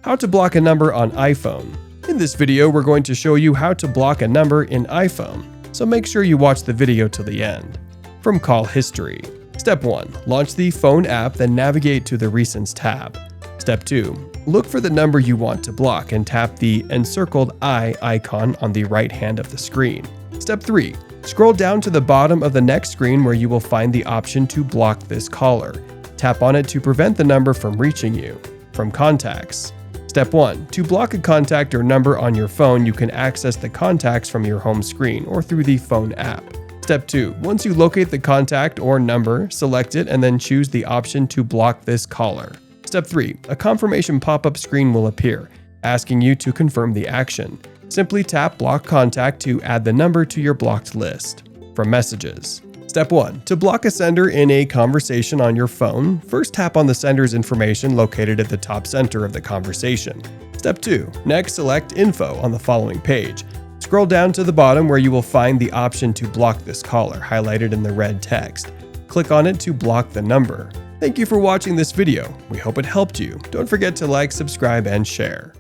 How to block a number on iPhone. In this video, we're going to show you how to block a number in iPhone, so make sure you watch the video till the end. From call history. Step 1. Launch the phone app, then navigate to the Recents tab. Step 2. Look for the number you want to block and tap the encircled eye icon on the right hand of the screen. Step 3. Scroll down to the bottom of the next screen where you will find the option to block this caller. Tap on it to prevent the number from reaching you. From contacts. Step 1. To block a contact or number on your phone, you can access the contacts from your home screen or through the phone app. Step 2. Once you locate the contact or number, select it and then choose the option to block this caller. Step 3. A confirmation pop-up screen will appear, asking you to confirm the action. Simply tap Block Contact to add the number to your blocked list. From messages. Step 1. To block a sender in a conversation on your phone, first tap on the sender's information located at the top center of the conversation. Step 2. Next, select Info on the following page. Scroll down to the bottom where you will find the option to block this caller, highlighted in the red text. Click on it to block the number. Thank you for watching this video. We hope it helped you. Don't forget to like, subscribe, and share.